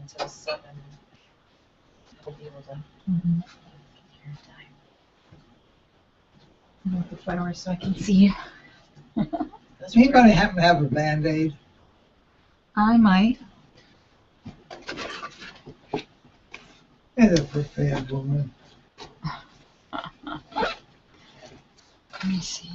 until 7. I'll be able to Mm-hmm. get here in time. Move the flowers so I can see. Those are Anybody pretty. happen to have a Band-Aid? I might. And a prepared woman. Let me see.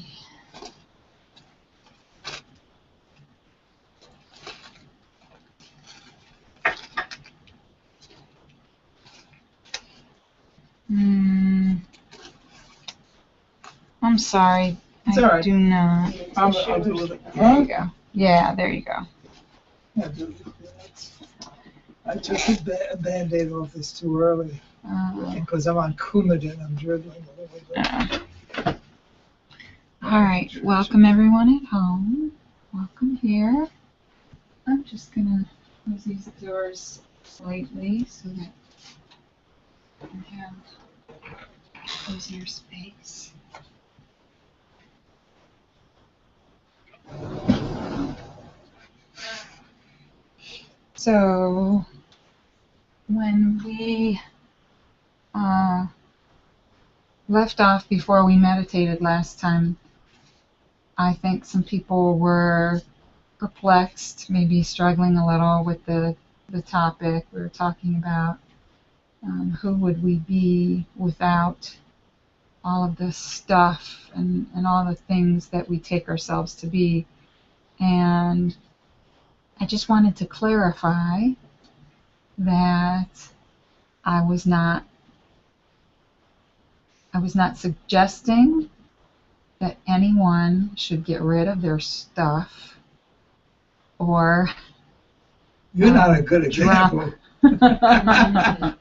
I'm sorry. It's I all right. do not. I'll do with it. There you go. Yeah, there you go. I'll do with it. I took a Band-Aid off this too early because I'm on Coumadin. I'm dribbling a little bit. All right. Welcome everyone at home. Welcome here. I'm just gonna close these doors slightly so that I can have cozier space. So when we left off before we meditated last time, I think some people were perplexed, maybe struggling a little with the topic. We were talking about who would we be without all of this stuff and all the things that we take ourselves to be. And I just wanted to clarify that I was not suggesting that anyone should get rid of their stuff or You're not a good example.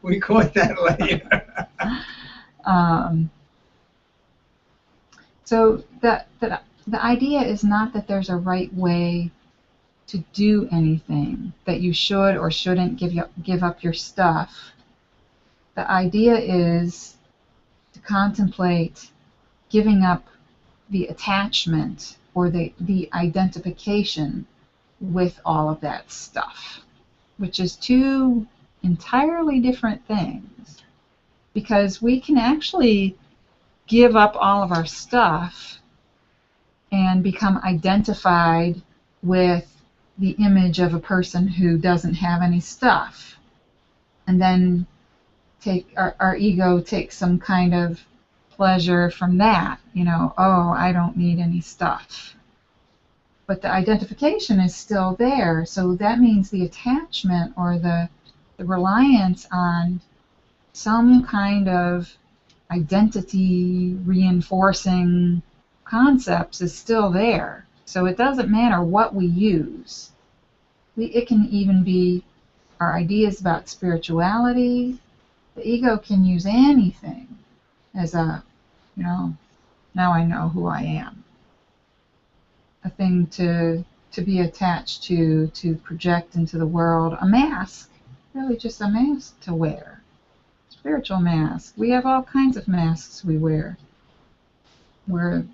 We caught that later. So the idea is not that there's a right way to do anything, that you should or shouldn't give up your stuff. The idea is to contemplate giving up the attachment or the identification with all of that stuff, which is two entirely different things. Because we can actually give up all of our stuff and become identified with the image of a person who doesn't have any stuff. And then our ego takes some kind of pleasure from that, oh, I don't need any stuff. But the identification is still there, so that means the attachment or the reliance on some kind of identity reinforcing concepts is still there. So it doesn't matter what we use. It can even be our ideas about spirituality. The ego can use anything as a, now I know who I am. A thing to be attached to project into the world. A mask, really just a mask to wear. Spiritual mask. We have all kinds of masks we wear. We're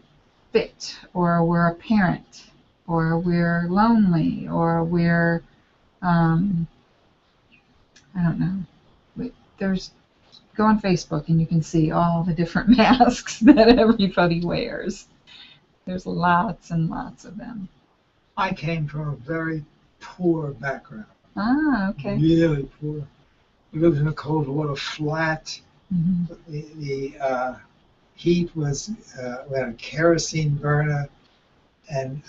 fit, or we're a parent, or we're lonely, or we're, I don't know. Go on Facebook and you can see all the different masks that everybody wears. There's lots and lots of them. I came from a very poor background. Ah, okay. Really poor. We lived in a cold water flat. Mm-hmm. The heat was, we had a kerosene burner, and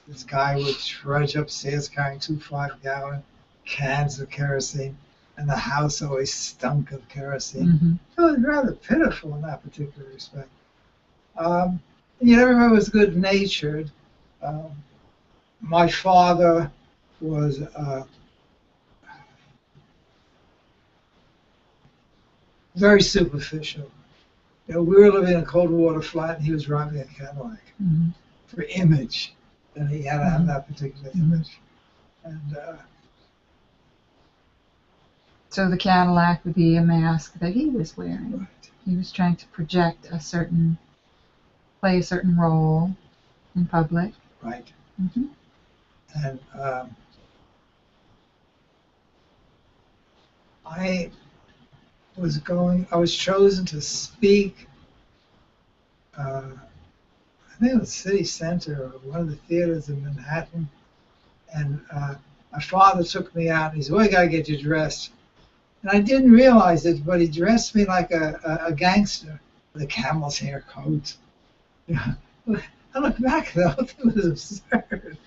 this guy would trudge upstairs carrying 2 5-gallon cans of kerosene, and the house always stunk of kerosene. Mm-hmm. It was rather pitiful in that particular respect. Everyone was good-natured. My father was very superficial. We were living in a cold water flat, and he was driving a Cadillac for image, and he had to have that particular image. And so the Cadillac would be a mask that he was wearing. Right. He was trying to project play a certain role in public. Right. Mm-hmm. And I I was chosen to speak, I think it was City Center or one of the theaters in Manhattan. And my father took me out and he said, well, you got to get you dressed. And I didn't realize it, but he dressed me like a gangster with a camel's hair coat. Yeah. I look back though, it was absurd,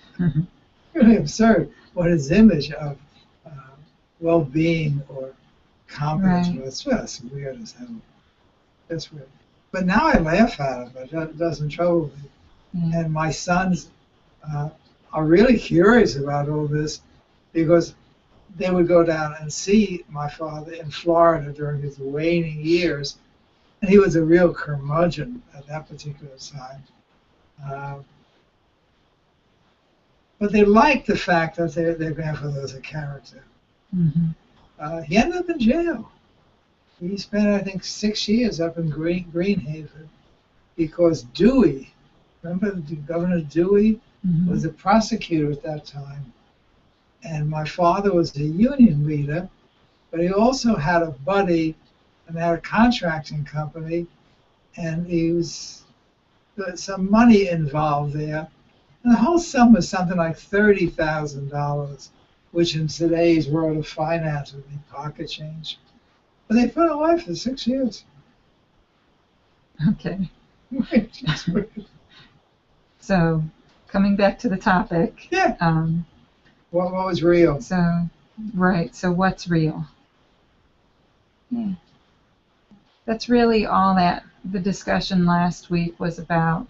really absurd what his image of uh, well-being or competence Right. was. Just weird as hell. That's weird. But now I laugh at it, but it doesn't trouble me. Yeah. And my sons uh, are really curious about all this because they would go down and see my father in Florida during his waning years, and he was a real curmudgeon at that particular time. Uh, but they liked the fact that their grandfather was a character. Mm-hmm. He ended up in jail. He spent, I think, 6 years up in Greenhaven because Dewey, remember Governor Dewey, Mm-hmm. was a prosecutor at that time. And my father was a union leader, but he also had a buddy and had a contracting company, and there was some money involved there. And the whole sum was something like $30,000, which in today's world of finance would be pocket change. But they put it away for 6 years. Okay. Just weird. So, coming back to the topic. Yeah. What was real? So, right. So, what's real? Yeah. That's really all that the discussion last week was about,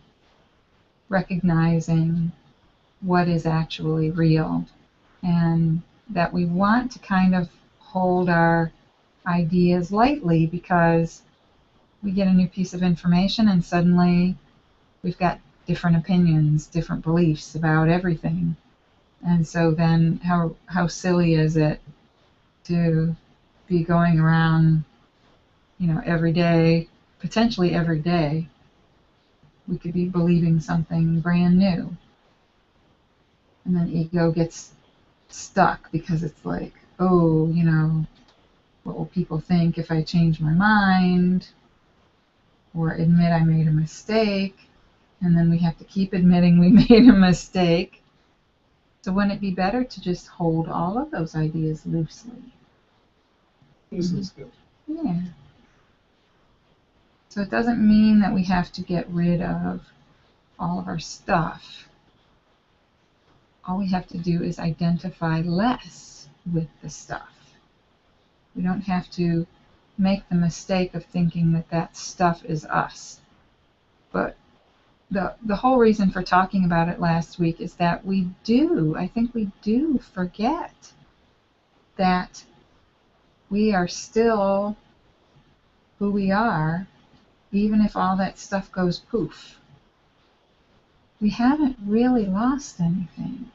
recognizing what is actually real, and that we want to kind of hold our ideas lightly because we get a new piece of information and suddenly we've got different opinions, different beliefs about everything. And so then how silly is it to be going around, every day, potentially every day, we could be believing something brand new. And then ego gets stuck because it's like, oh, what will people think if I change my mind or admit I made a mistake? And then we have to keep admitting we made a mistake. So wouldn't it be better to just hold all of those ideas loosely? This is good. Yeah. So it doesn't mean that we have to get rid of all of our stuff. All we have to do is identify less with the stuff. We don't have to make the mistake of thinking that that stuff is us. But the whole reason for talking about it last week is that I think we do forget that we are still who we are, even if all that stuff goes poof. We haven't really lost anything.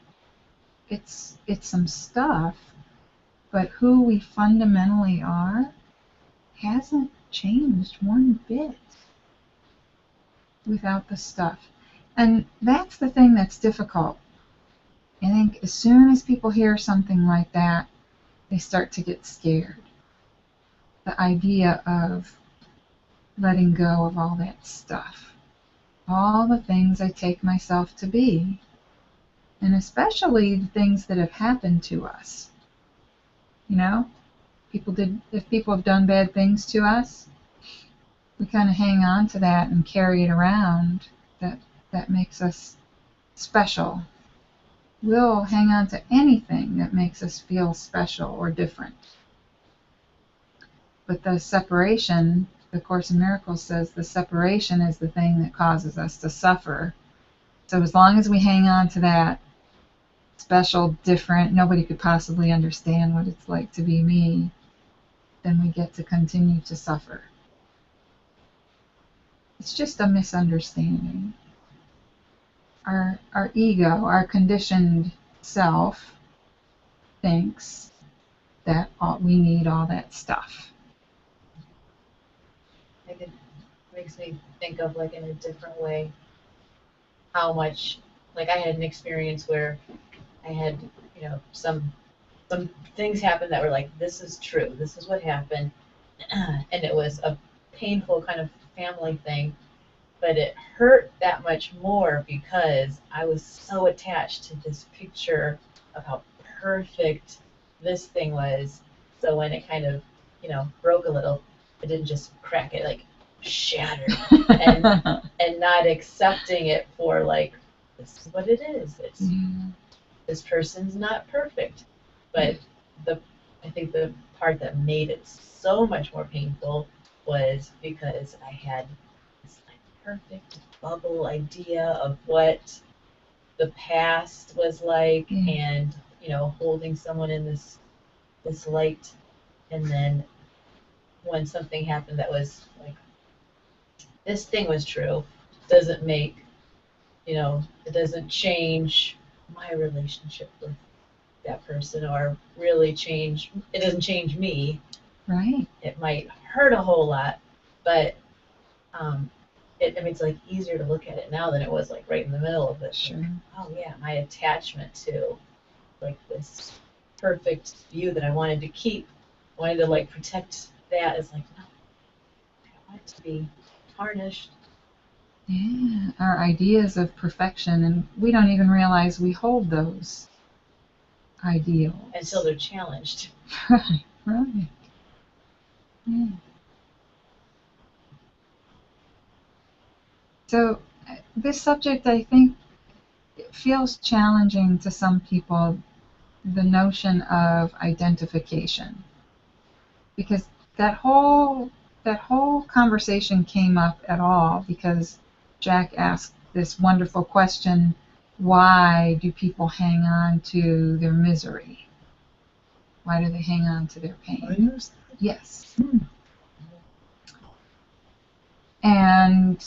It's some stuff, but who we fundamentally are hasn't changed one bit without the stuff. And that's the thing that's difficult. I think as soon as people hear something like that, they start to get scared. The idea of letting go of all that stuff, all the things I take myself to be, and especially the things that have happened to us. If people have done bad things to us, we kind of hang on to that and carry it around. That makes us special. We'll hang on to anything that makes us feel special or different. But the separation, the Course in Miracles says the separation is the thing that causes us to suffer. So as long as we hang on to that special, different, nobody could possibly understand what it's like to be me, then we get to continue to suffer. It's just a misunderstanding. Our ego, our conditioned self, thinks that we need all that stuff. Like it makes me think of like in a different way how much, like I had an experience where I had, some some things happened that were like, this is true, this is what happened, and it was a painful kind of family thing, but it hurt that much more because I was so attached to this picture of how perfect this thing was. So when it kind of, broke a little, it didn't just crack, it like shattered. And not accepting it for like, this is what it is. It's this person's not perfect. But I think the part that made it so much more painful was because I had this like perfect bubble idea of what the past was like, and holding someone in this light, and then when something happened that was like, this thing was true, doesn't make, it doesn't change my relationship with that person, or really change, it doesn't change me. Right. It might hurt a whole lot, but it's like easier to look at it now than it was like right in the middle of it. Sure. Like, oh yeah, my attachment to like this perfect view that I wanted to keep, wanted to like protect, that is like, no, I don't want it to be tarnished. Yeah, our ideas of perfection, and we don't even realize we hold those ideals. Until they're challenged. Right, right. Yeah. So this subject, I think, feels challenging to some people, the notion of identification, because that whole conversation came up at all because Jack asked this wonderful question: why do people hang on to their misery? Why do they hang on to their pain? Yes. And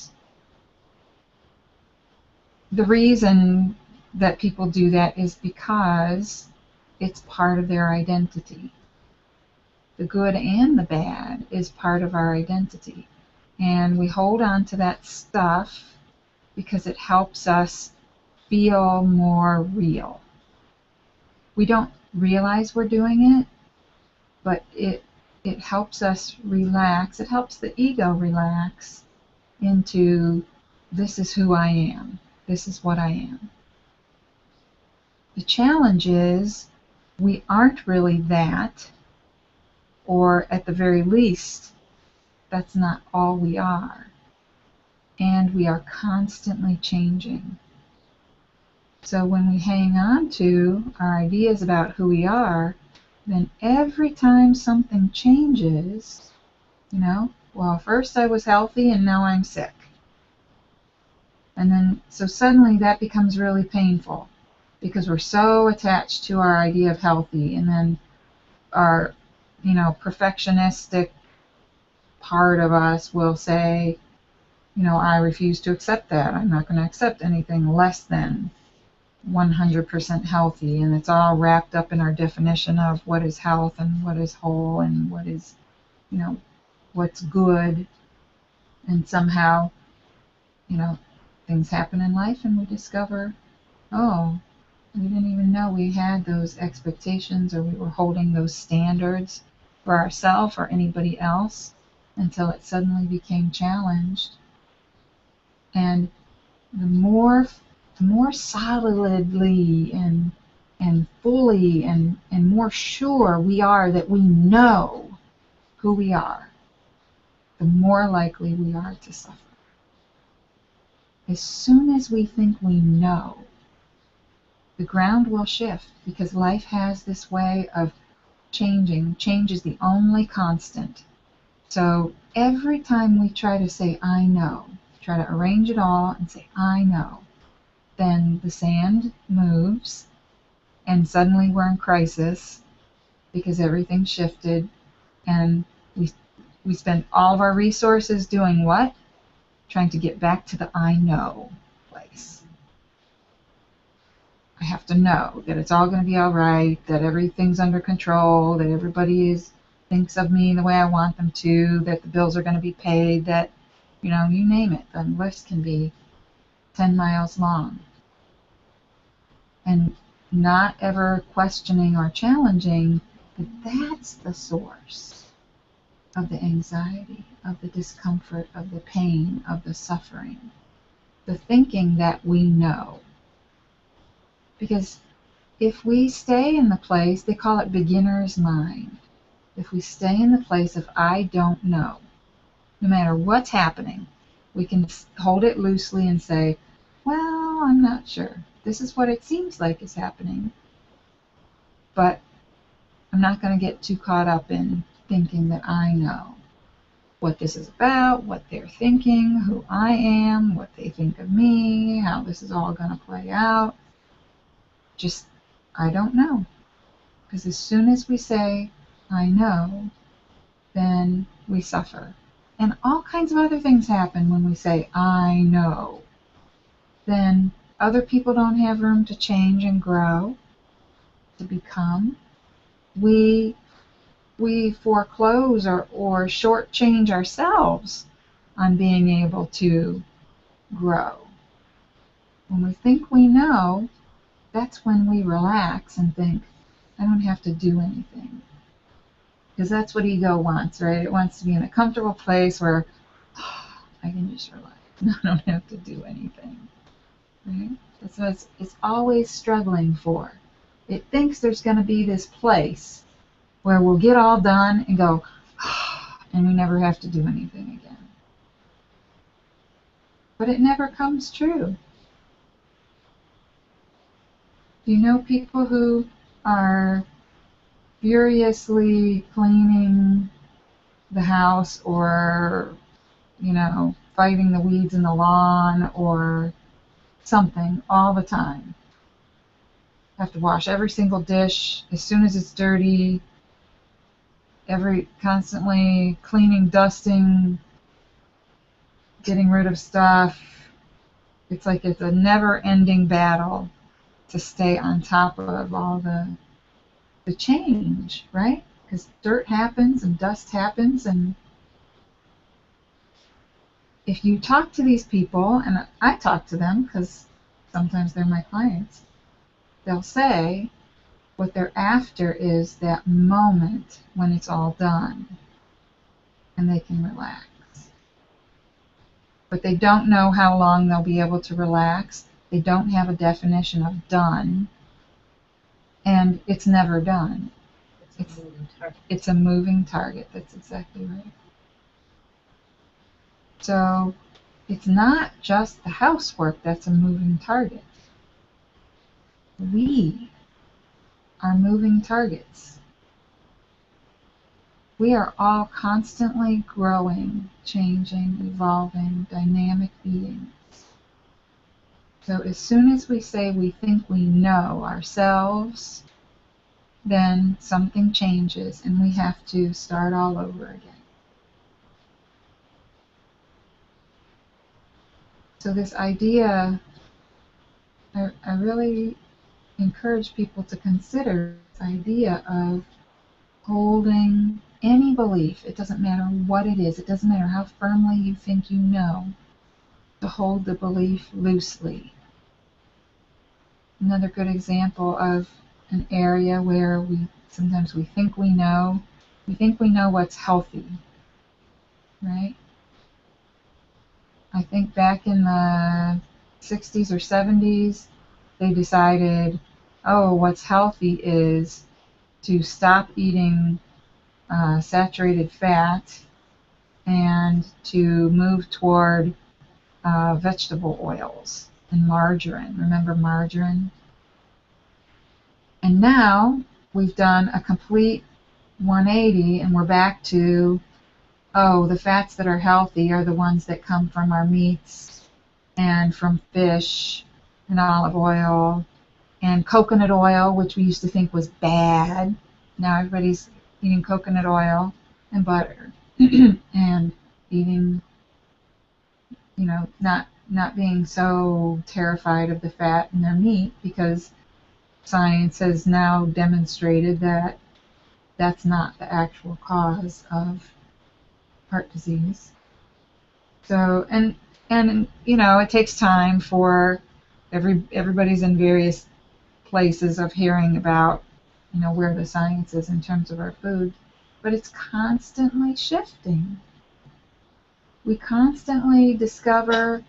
the reason that people do that is because it's part of their identity. The good and the bad is part of our identity. And we hold on to that stuff because it helps us feel more real. We don't realize we're doing it, but it helps us relax. It helps the ego relax into, this is who I am. This is what I am. The challenge is we aren't really that, or at the very least, that's not all we are. And we are constantly changing. So when we hang on to our ideas about who we are, then every time something changes, well, first I was healthy and now I'm sick. And then, so suddenly that becomes really painful because we're so attached to our idea of healthy, and then our, perfectionistic part of us will say, I refuse to accept that. I'm not going to accept anything less than 100% healthy. And it's all wrapped up in our definition of what is health and what is whole and what is, what's good. And somehow, things happen in life and we discover, oh, we didn't even know we had those expectations, or we were holding those standards for ourselves or anybody else, until it suddenly became challenged. And the more solidly and fully and more sure we are that we know who we are, the more likely we are to suffer. As soon as we think we know, the ground will shift, because life has this way of changing. Change is the only constant. So every time we try to say, I know, try to arrange it all and say, I know, then the sand moves, and suddenly we're in crisis because everything shifted, and we spend all of our resources doing what? Trying to get back to the I know place. I have to know that it's all going to be all right, that everything's under control, that everybody thinks of me the way I want them to, that the bills are going to be paid, that, you name it. The list can be 10 miles long. And not ever questioning or challenging that that's the source of the anxiety, of the discomfort, of the pain, of the suffering. The thinking that we know. Because if we stay in the place, they call it beginner's mind. If we stay in the place of I don't know, no matter what's happening, we can hold it loosely and say, well, I'm not sure. This is what it seems like is happening. But I'm not going to get too caught up in thinking that I know what this is about, what they're thinking, who I am, what they think of me, how this is all going to play out. Just, I don't know. Because as soon as we say, I know, then we suffer. And all kinds of other things happen when we say, I know. Then other people don't have room to change and grow, to become. We foreclose or shortchange ourselves on being able to grow. When we think we know, that's when we relax and think, I don't have to do anything. Because that's what ego wants, right? It wants to be in a comfortable place where I can just relax. I don't have to do anything. Right? That's what it's always struggling for. It thinks there's going to be this place where we'll get all done and go, and we never have to do anything again. But it never comes true. You know people who are furiously cleaning the house or, fighting the weeds in the lawn or something all the time. Have to wash every single dish as soon as it's dirty, constantly cleaning, dusting, getting rid of stuff. It's like it's a never-ending battle to stay on top of all the change, right? Because dirt happens and dust happens, and if you talk to these people, and I talk to them because sometimes they're my clients, they'll say what they're after is that moment when it's all done and they can relax. But they don't know how long they'll be able to relax. They don't have a definition of done. And it's never done. It's a moving target. That's exactly right. So it's not just the housework that's a moving target. We are moving targets. We are all constantly growing, changing, evolving, dynamic beings. So as soon as we say we think we know ourselves, then something changes and we have to start all over again. So this idea, I really encourage people to consider this idea of holding any belief. It doesn't matter what it is. It doesn't matter how firmly you think you know, to hold the belief loosely. Another good example of an area where sometimes we think we know what's healthy, right? I think back in the 60s or 70s, they decided, what's healthy is to stop eating saturated fat and to move toward vegetable oils and margarine. Remember margarine? And now we've done a complete 180 and we're back to, the fats that are healthy are the ones that come from our meats and from fish and olive oil and coconut oil, which we used to think was bad. Now everybody's eating coconut oil and butter and eating, not being so terrified of the fat in their meat, because science has now demonstrated that that's not the actual cause of heart disease. So, and it takes time for everybody's in various places of hearing about, where the science is in terms of our food, but it's constantly shifting. We constantly discover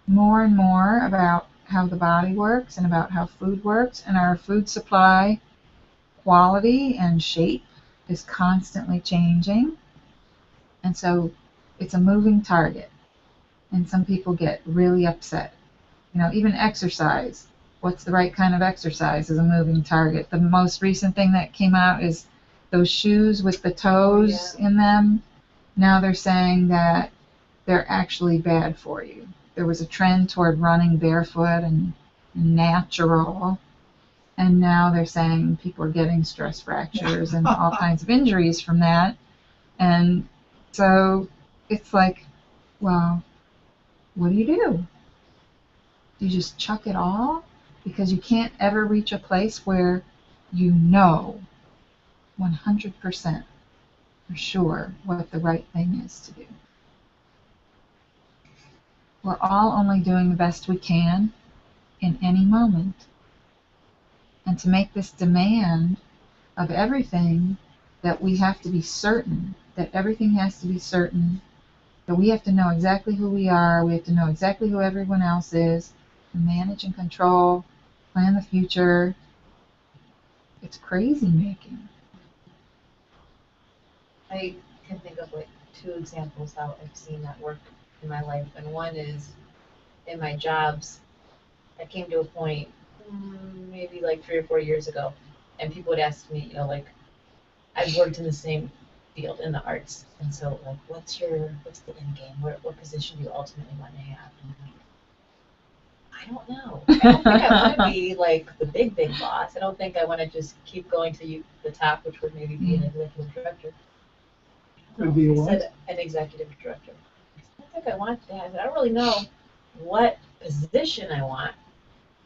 more and more about how the body works and about how food works, and our food supply quality and shape is constantly changing. And so it's a moving target. And some people get really upset. Even exercise. What's the right kind of exercise is a moving target. The most recent thing that came out is those shoes with the toes in them. Now they're saying that they're actually bad for you. There was a trend toward running barefoot and natural, and now they're saying people are getting stress fractures and all kinds of injuries from that. And so it's like, well, what do? Do you just chuck it all? Because you can't ever reach a place where you know 100% for sure what the right thing is to do. We're all only doing the best we can in any moment. And to make this demand of everything that we have to be certain, that everything has to be certain, that we have to know exactly who we are, we have to know exactly who everyone else is, and manage and control, plan the future. It's crazy making. I can think of like 2 examples how I've seen that work in my life, and one is in my jobs. I came to a point maybe like 3 or 4 years ago, and people would ask me, like, I've worked in the same field in the arts, and so like, what's the end game? What position do you ultimately want to have? And I'm like, I don't know. I don't think I want to be like the big boss. I don't think I want to just keep going to the top, which would maybe be an executive director. Would be I what? said an executive director. I don't think I want that. I said, I don't really know what position I want,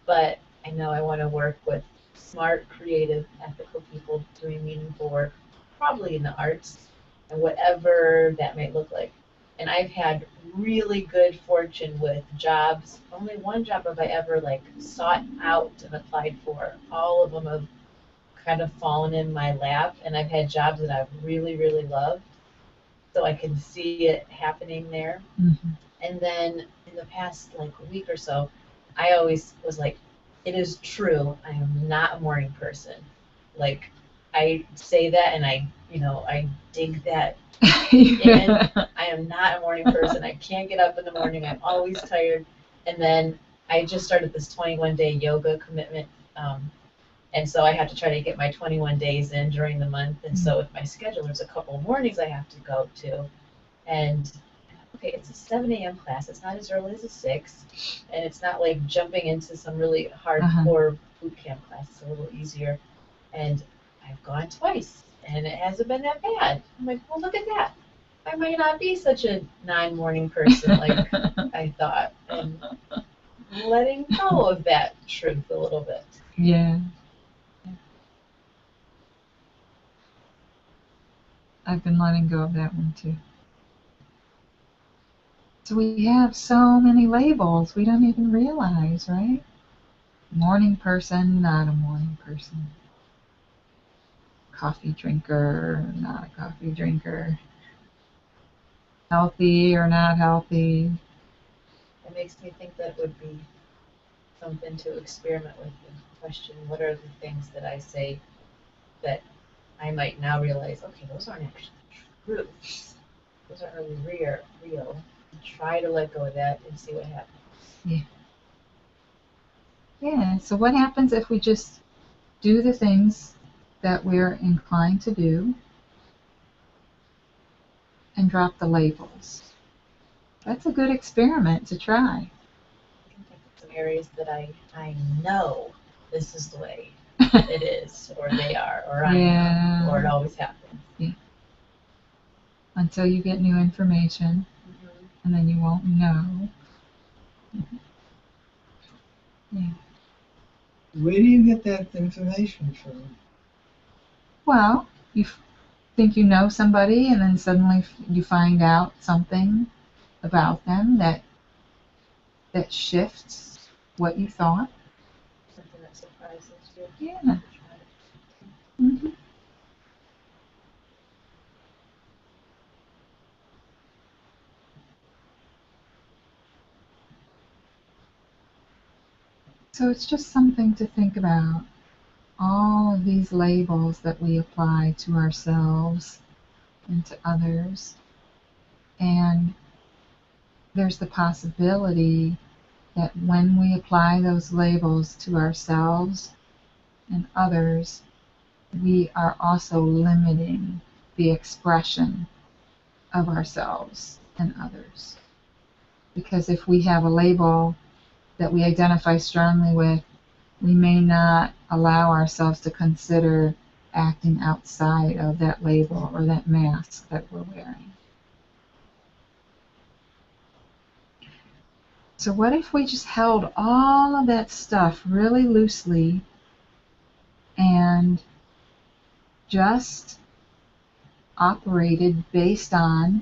but I know I want to work with smart, creative, ethical people doing meaningful work, probably in the arts, and whatever that may look like. And I've had really good fortune with jobs. Only one job have I ever like sought out and applied for. All of them have kind of fallen in my lap, and I've had jobs that I've really, really loved. So I can see it happening there. Mm-hmm. And then in the past like week or so, I always was like, it is true, I am not a morning person. Like, I say that and I dig that in. I am not a morning person. I can't get up in the morning. I'm always tired. And then I just started this 21-day yoga commitment. And so I have to try to get my 21 days in during the month. And so with my schedule, there's a couple of mornings I have to go to. And okay, it's a 7 a.m. class. It's not as early as a 6. And it's not like jumping into some really hardcore boot camp class. It's a little easier. And I've gone twice, and it hasn't been that bad. I'm like, well, look at that. I might not be such a non-morning person like I thought. And letting go of that truth a little bit. Yeah. I've been letting go of that one too. So we have so many labels we don't even realize, right? Morning person, not a morning person. Coffee drinker, not a coffee drinker. Healthy or not healthy. It makes me think that would be something to experiment with and question what are the things that I say that I might now realize, okay, those aren't actually truths. Those aren't really real. Try to let go of that and see what happens. Yeah. Yeah, so what happens if we just do the things that we're inclined to do and drop the labels? That's a good experiment to try. I can think of some areas that I know this is the way it is, or they are, or I am, or it always happens. Yeah. Until you get new information, and then you won't know. Yeah. Where do you get that information from? Well, you think you know somebody, and then suddenly you find out something about them that shifts what you thought. Something that surprises Yeah. Hmm. So it's just something to think about. All of these labels that we apply to ourselves and to others. And there's the possibility that when we apply those labels to ourselves and others, we are also limiting the expression of ourselves and others. Because if we have a label that we identify strongly with, we may not allow ourselves to consider acting outside of that label or that mask that we're wearing. So what if we just held all of that stuff really loosely and just operated based on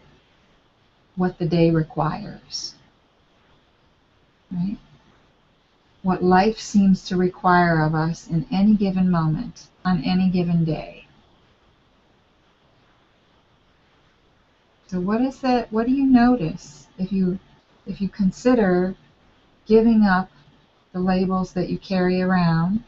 what the day requires, right? What life seems to require of us in any given moment, on any given day. So what is that? What do you notice if you consider giving up the labels that you carry around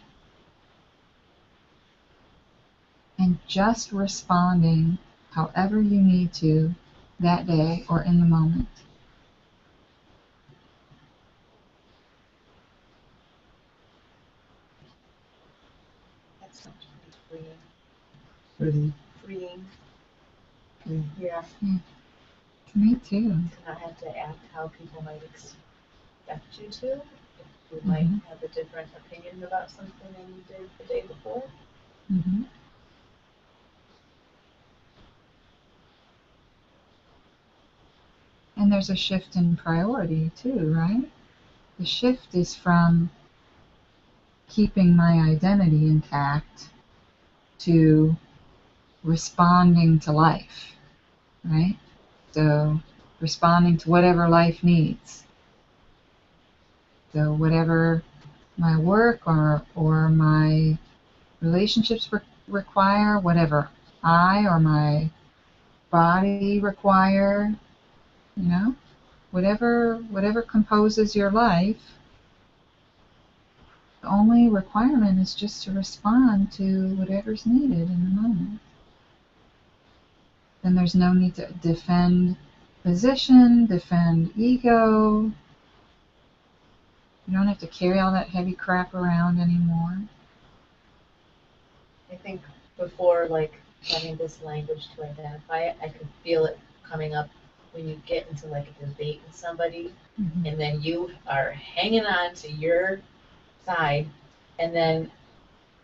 and just responding however you need to that day or in the moment? That sounds pretty Pretty, freeing. pretty. Yeah. Me too. To not have to act how people might expect you to. If you might have a different opinion about something than you did the day before. Mm-hmm. And there's a shift in priority too, right? The shift is from keeping my identity intact to responding to life, right? So responding to whatever life needs. So whatever my work or my relationships require, whatever I or my body require, you know, whatever composes your life, the only requirement is just to respond to whatever's needed in the moment. Then there's no need to defend position, defend ego. You don't have to carry all that heavy crap around anymore. I think before, like, having this language to identify it, I could feel it coming up when you get into like a debate with somebody, Mm-hmm. and then you are hanging on to your side, and then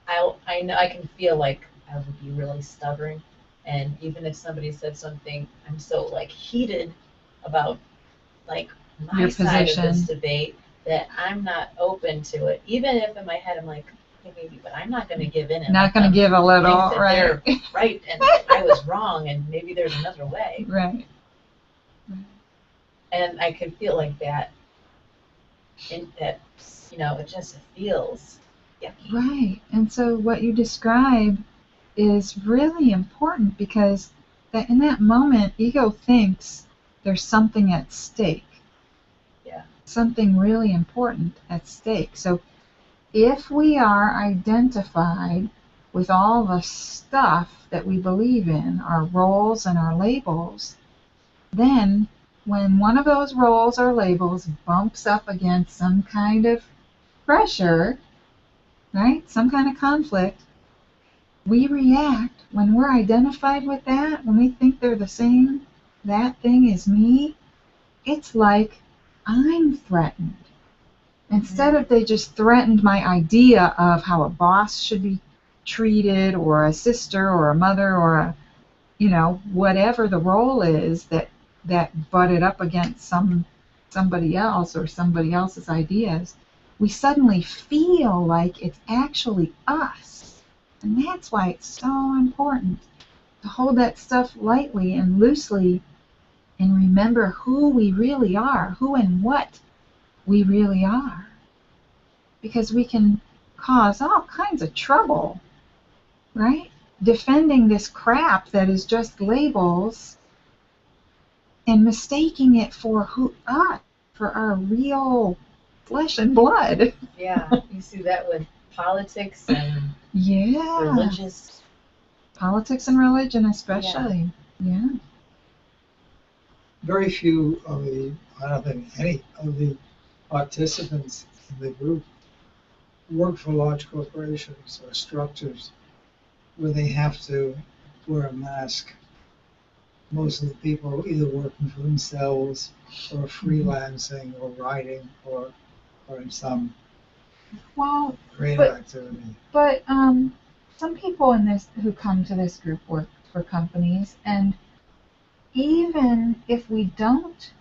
I know I can feel like I would be really stubborn, and even if somebody said something, I'm so like heated about like my Your side of this position. debate that I'm not open to it. Even if in my head I'm like, okay, maybe, but I'm not going to give in and Not let going to them give a think little, that right? they're right and I was wrong and maybe there's another way. Right. And I can feel like that, in that, it just feels yucky. Right. And so what you describe is really important because that in that moment, ego thinks there's something at stake. Yeah. Something really important at stake. So if we are identified with all the stuff that we believe in, our roles and our labels, then when one of those roles or labels bumps up against some kind of pressure, right, some kind of conflict, we react when we're identified with that, when we think they're the same, that thing is me, it's like I'm threatened. Instead of they just threatened my idea of how a boss should be treated, or a sister, or a mother, or a, whatever the role is that butted up against somebody else or somebody else's ideas, we suddenly feel like it's actually us. And that's why it's so important to hold that stuff lightly and loosely and remember who we really are, who and what we really are. Because we can cause all kinds of trouble, right? Defending this crap that is just labels and mistaking it for for our real flesh and blood. Yeah, you see that with politics and Yeah. religious. Politics and religion especially. Yeah. Very few of I don't think any of the participants in the group work for large corporations or structures where they have to wear a mask. Most of the people are either working for themselves or freelancing or writing or in some Well, creative activity. but some people in this who come to this group work for companies, and even if we don't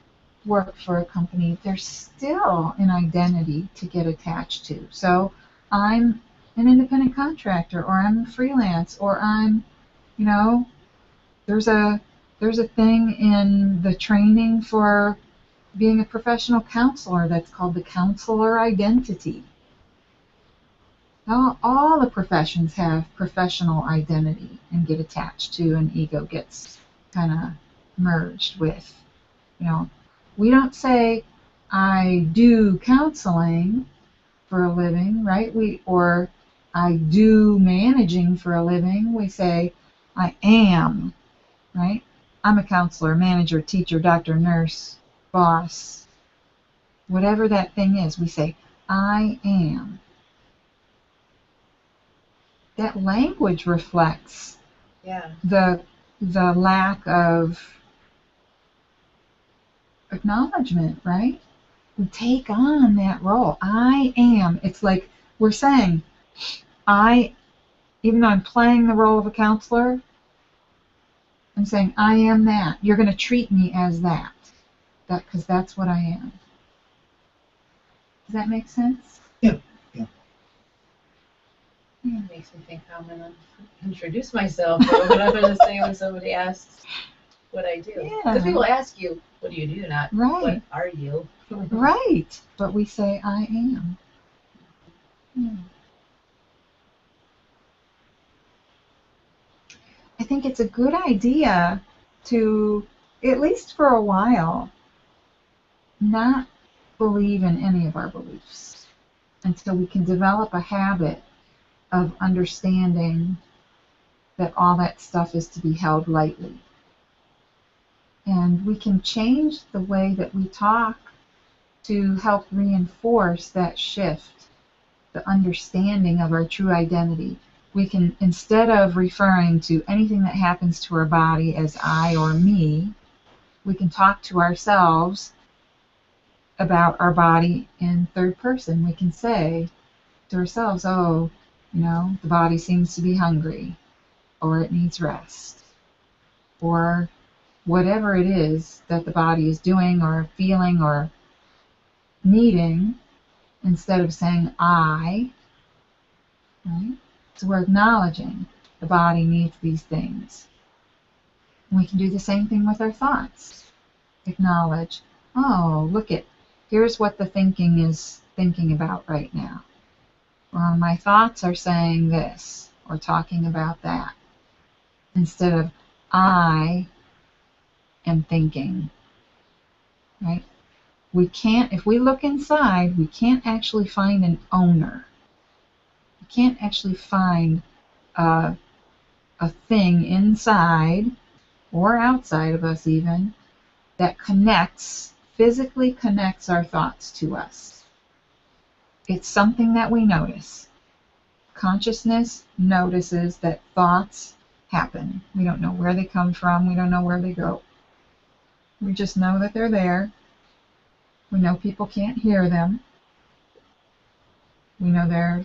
work for a company, there's still an identity to get attached to. So I'm an independent contractor, or I'm freelance, or I'm, you know, there's a thing in the training for being a professional counselor that's called the counselor identity. All the professions have professional identity and get attached to, and ego gets kind of merged with. You know, we don't say I do counseling for a living, right? Or I do managing for a living. We say I am, right? I'm a counselor, manager, teacher, doctor, nurse, boss, whatever that thing is. We say I am. That language reflects the lack of acknowledgement, right? We take on that role. I am. It's like we're saying, even though I'm playing the role of a counselor, I'm saying, I am that. You're going to treat me as that. Because that's what I am. Does that make sense? Yeah. It makes me think how I'm going to introduce myself or what I'm going to say when somebody asks what I do. Because people ask you, what do you do? Not what are you? Right. But we say, I am. Yeah. I think it's a good idea to, at least for a while, not believe in any of our beliefs until we can develop a habit of understanding that all that stuff is to be held lightly. And we can change the way that we talk to help reinforce that shift, the understanding of our true identity. We can, instead of referring to anything that happens to our body as I or me, we can talk to ourselves about our body in third person. We can say to ourselves, oh, the body seems to be hungry, or it needs rest, or whatever it is that the body is doing or feeling or needing, instead of saying I, right? So we're acknowledging the body needs these things. And we can do the same thing with our thoughts. Acknowledge, oh, here's what the thinking is thinking about right now. Or my thoughts are saying this or talking about that. Instead of I am thinking, right? If we look inside, we can't actually find an owner. We can't actually find a thing inside or outside of us even that physically connects our thoughts to us. It's something that we notice. Consciousness notices that thoughts happen. We don't know where they come from. We don't know where they go. We just know that they're there. We know people can't hear them. We know they're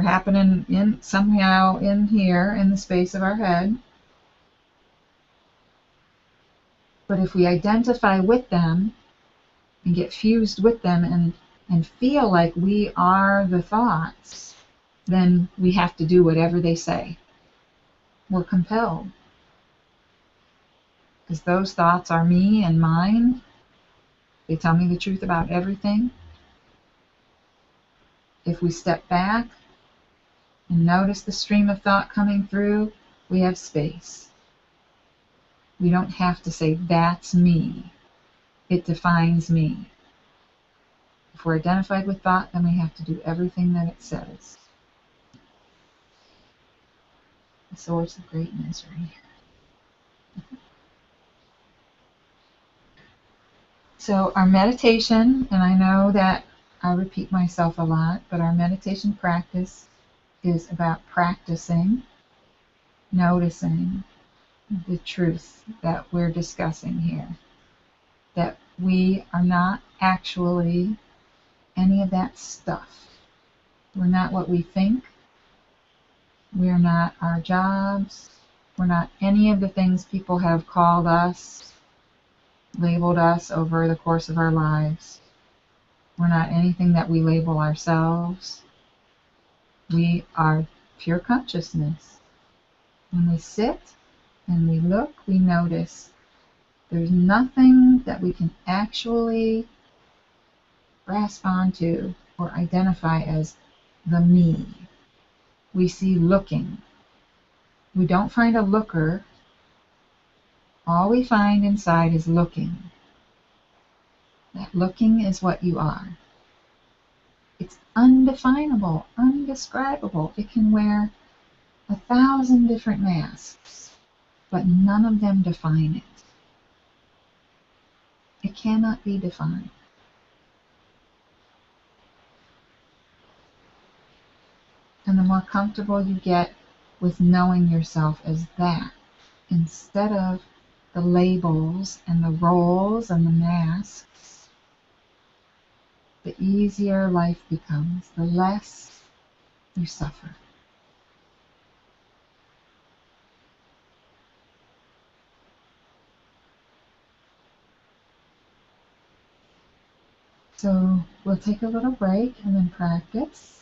happening somehow in here in the space of our head. But if we identify with them and get fused with them and feel like we are the thoughts, then we have to do whatever they say. We're compelled. Because those thoughts are me and mine. They tell me the truth about everything. If we step back and notice the stream of thought coming through, we have space. We don't have to say, that's me. It defines me. If we're identified with thought, then we have to do everything that it says. The source of great misery. So our meditation, and I know that I repeat myself a lot, but our meditation practice is about practicing, noticing the truth that we're discussing here. That we are not actually any of that stuff. We're not what we think. We're not our jobs. We're not any of the things people have called us, labeled us over the course of our lives. We're not anything that we label ourselves. We are pure consciousness. When we sit and we look, we notice there's nothing that we can actually grasp onto or identify as the me. We see looking. We don't find a looker. All we find inside is looking. That looking is what you are. It's undefinable, undescribable. It can wear 1,000 different masks, but none of them define it. It cannot be defined. And the more comfortable you get with knowing yourself as that, instead of the labels and the roles and the masks, the easier life becomes, the less you suffer. So we'll take a little break and then practice.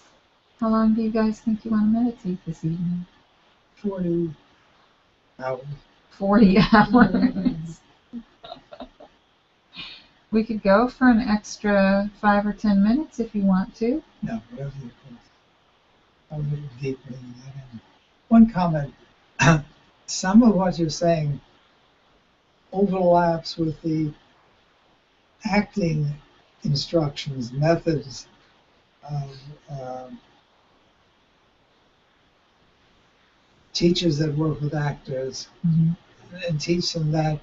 How long do you guys think you want to meditate this evening? 40 hours. 40 hours. We could go for an extra 5 or 10 minutes if you want to. No, whatever you think. A little deeper than that. And one comment. Some of what you're saying overlaps with the acting instructions, methods of teachers that work with actors, and teach them that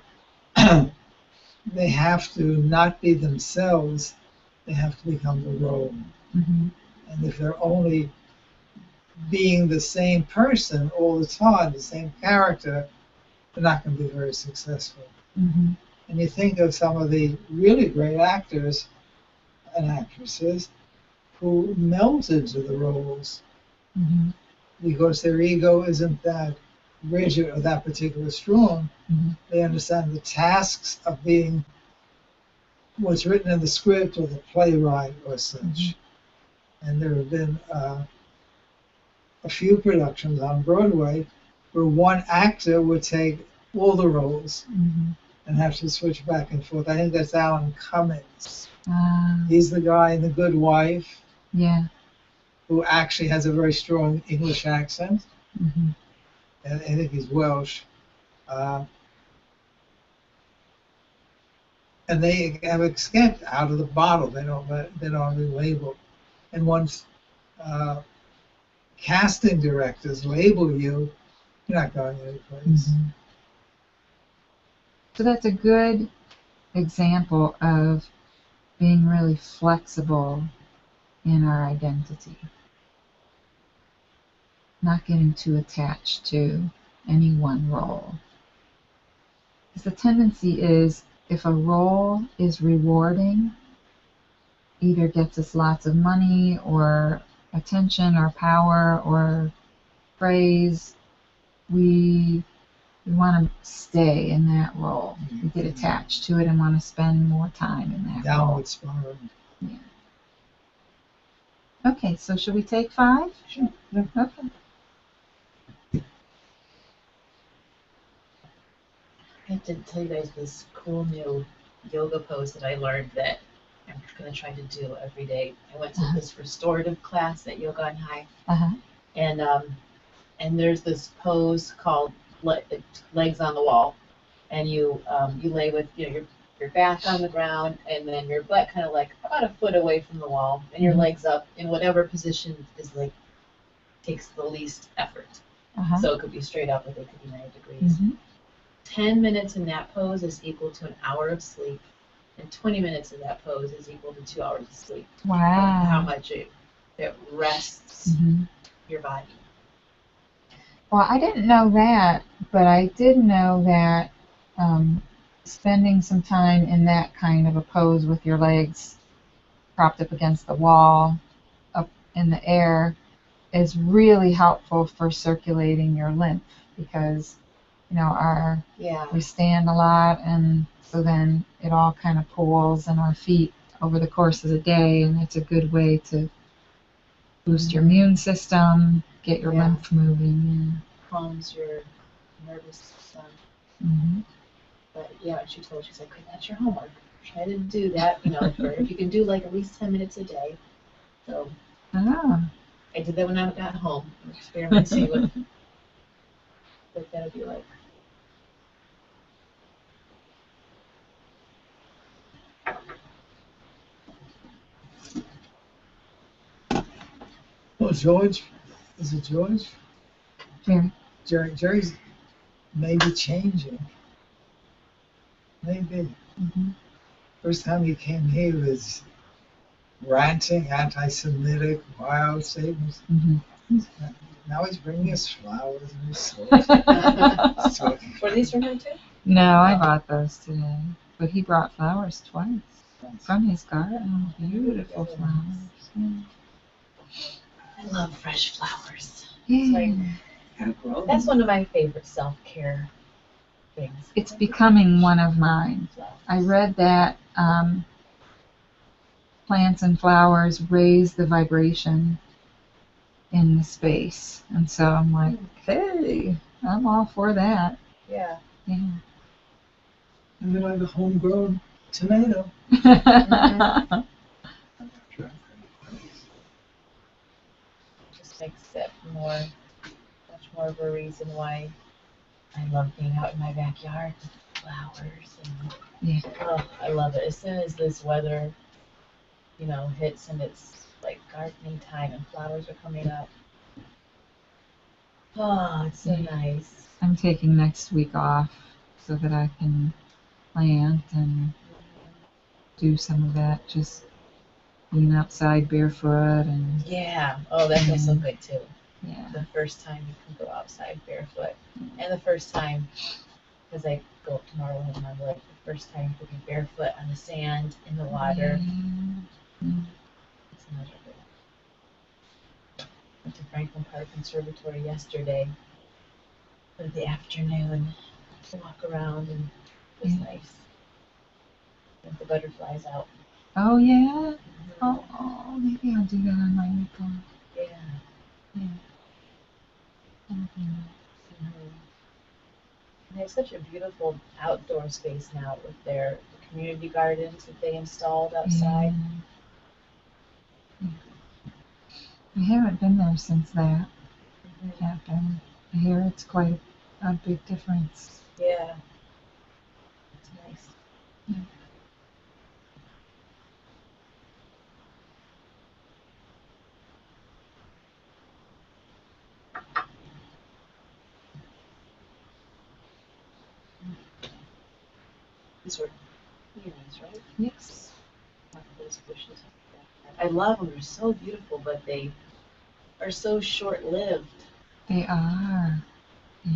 they have to not be themselves, they have to become the role. And if they're only being the same person all the time, the same character, they're not going to be very successful. And you think of some of the really great actors and actresses who melt into the roles because their ego isn't that rigid or that particular strong. They understand the tasks of being what's written in the script or the playwright or such. And there have been a few productions on Broadway where one actor would take all the roles and have to switch back and forth. I think that's Alan Cummings. He's the guy in The Good Wife, who actually has a very strong English accent. And I think he's Welsh. And they have escaped out of the bottle. They don't relabel. And once casting directors label you, you're not going anyplace. So that's a good example of being really flexible in our identity. Not getting too attached to any one role. Because the tendency is, if a role is rewarding, either gets us lots of money or attention or power or praise, we want to stay in that role. We get attached to it and want to spend more time in that role. Downward spiral. Okay, so should we take 5? Sure. Okay. I have to tell you guys this cool new yoga pose that I learned that I'm going to try to do every day. I went to this restorative class at Yoga on High, and there's this pose called legs on the wall, and you lay with your back on the ground, and then your butt kind of like about a foot away from the wall, and your Mhm. legs up in whatever position is like takes the least effort. Uh-huh. So it could be straight up, or it could be 90 degrees. Mhm. 10 minutes in that pose is equal to an hour of sleep, and 20 minutes in that pose is equal to 2 hours of sleep. Wow. How much it rests Mhm. your body. Well, I didn't know that, but I did know that spending some time in that kind of a pose with your legs propped up against the wall, up in the air, is really helpful for circulating your lymph because, we stand a lot, and so then it all kind of pools in our feet over the course of the day, and it's a good way to boost your immune system, get your lymph moving. Calms your nervous system. Mm-hmm. But yeah, she's like, that's your homework. Try to do that, for if you can do like at least 10 minutes a day. So I did that when I got home. I'm experimenting with what that'll be like. Well, George, is it George? Jerry. Jerry's maybe changing. Maybe. Mm-hmm. First time he came here, he was ranting, anti-Semitic, wild statements. Mm-hmm. Now he's bringing us flowers and his sword. Were these from him too? No, I bought those today. But he brought flowers twice from his garden. Beautiful flowers. Yeah. I love fresh flowers. Yeah. That's one of my favorite self-care things. It's becoming one of mine. I read that plants and flowers raise the vibration in the space. And so I'm like, hey, I'm all for that. Yeah. Yeah. And then like a homegrown tomato. Just makes it much more of a reason why I love being out in my backyard with flowers and I love it. As soon as this weather, hits and it's like gardening time and flowers are coming up. Oh, it's so nice. I'm taking next week off so that I can plant and do some of that, just being outside barefoot and that feels so good too. Yeah. The first time you can go outside barefoot, and the first time, because I go up tomorrow and I'm like, the first time to be barefoot on the sand in the water. It's magical. Went to Franklin Park Conservatory yesterday for the afternoon to walk around, and it was nice. With the butterflies out. Oh yeah. Oh, maybe I'll do that on my week off. Yeah. Mm-hmm. They have such a beautiful outdoor space now with their community gardens that they installed outside. I haven't been there since that happened. I hear it's quite a big difference. Yeah. It's nice. Yeah. These are peonies, right? Yes. Those bushes. I love them. They're so beautiful, but they are so short-lived. They are. Yeah.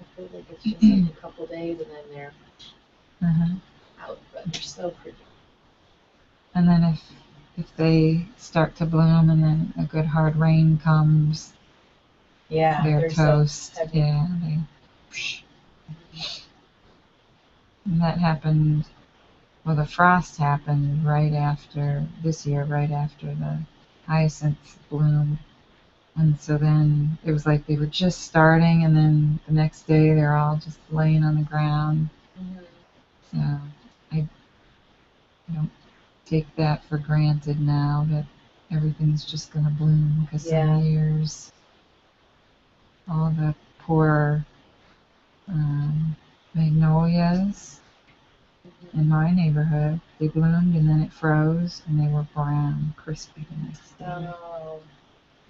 I feel like it's just like a couple days and then they're out, but they're so pretty. And then if they start to bloom and then a good hard rain comes, they're toast. So yeah. And that happened. Well, the frost happened this year, right after the hyacinths bloomed. And so then it was like they were just starting, and then the next day they're all just laying on the ground. So I don't take that for granted now that everything's just going to bloom, because some years all the poor magnolias in my neighborhood. They bloomed and then it froze and they were brown, crispy the next day. Oh,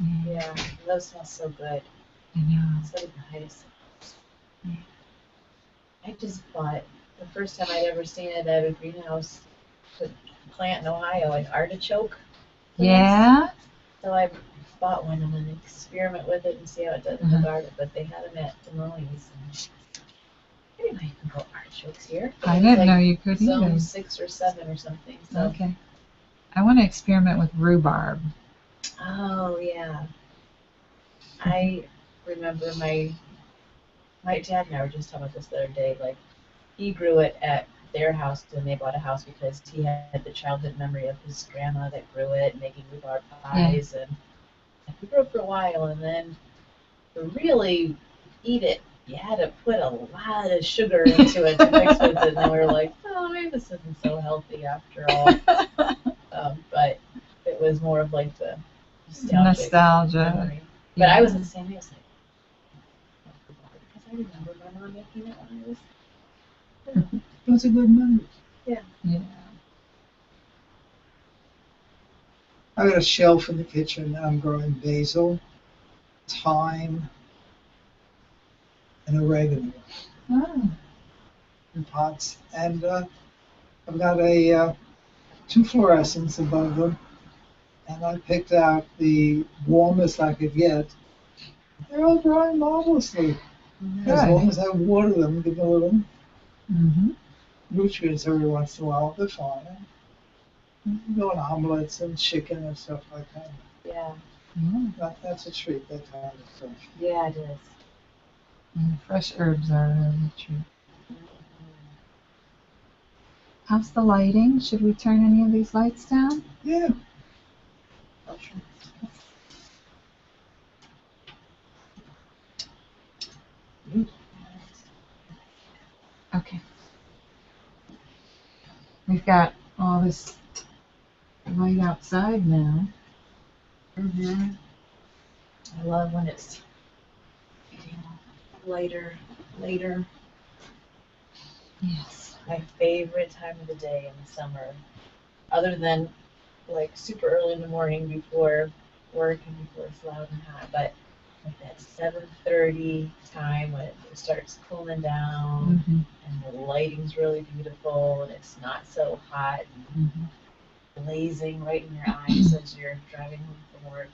Yeah, yeah. Those smell so good. I know. So nice. Yeah. I just bought, the first time I'd ever seen it at a greenhouse plant in Ohio, an artichoke. plants. Yeah? So I bought one. I'm going to experiment with it and see how it does in the garden. But they had them at Demonie's. I didn't know you can grow artichokes here. I It was didn't know you could zone either. 6 or 7 or something. So. Okay. I want to experiment with rhubarb. Oh, yeah. I remember my dad and I were just talking about this the other day. Like, he grew it at their house when they bought a house because he had the childhood memory of his grandma that grew it, making rhubarb pies, and he grew it for a while. And then to really eat it, you had to put a lot of sugar into it to mix with it. And we were like, oh, maybe this isn't so healthy after all. But it was more of like the nostalgia. Memory. But I was the same way. I was like, because I remember my mom making it when I was. Those are good memories. Yeah. Yeah. I got a shelf in the kitchen and I'm growing basil, thyme, and oregano Oh. in pots. And I've got two fluorescents above them. And I picked out the warmest I could get. They're all growing marvelously. As long as I water them, give them a little nutrients every once in a while, they're fine. You can go on omelets and chicken and stuff like that. Yeah. That's a treat, that kind of stuff. Yeah, it is. Fresh herbs are really a treat. How's the lighting? Should we turn any of these lights down? Yeah. Okay. We've got all this light outside now. I love when it's getting lighter, later. Yes. My favorite time of the day in the summer, other than like super early in the morning before work and before it's loud and hot, but like that 7:30 time when it starts cooling down and the lighting's really beautiful and it's not so hot and blazing right in your eyes as you're driving home from work.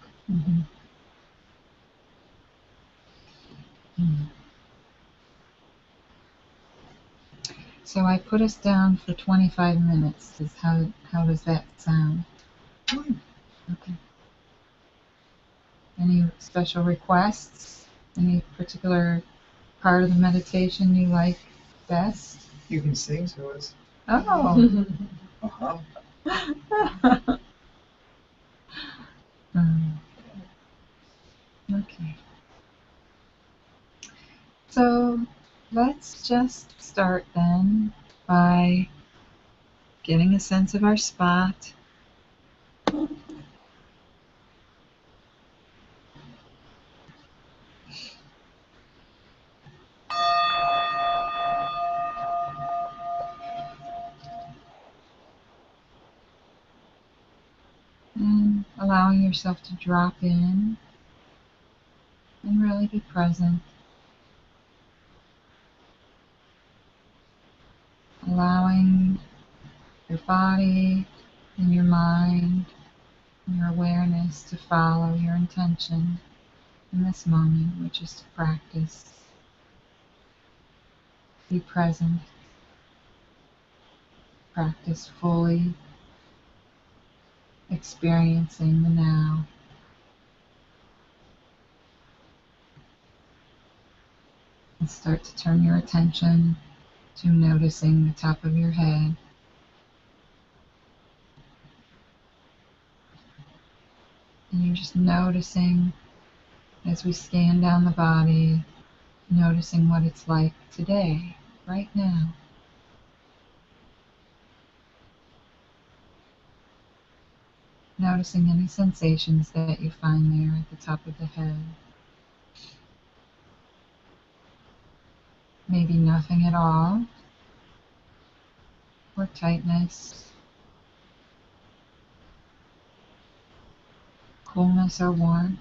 So I put us down for 25 minutes. How does that sound? Okay. Any special requests? Any particular part of the meditation you like best? You can sing to us. Oh. Okay. So let's just start then by getting a sense of our spot. And allowing yourself to drop in and really be present. Allowing your body and your mind and your awareness to follow your intention in this moment, which is to practice. Be present. Practice fully experiencing the now. And start to turn your attention to noticing the top of your head. And you're just noticing as we scan down the body, noticing what it's like today, right now. Noticing any sensations that you find there at the top of the head. maybe nothing at all, or tightness, coolness or warmth,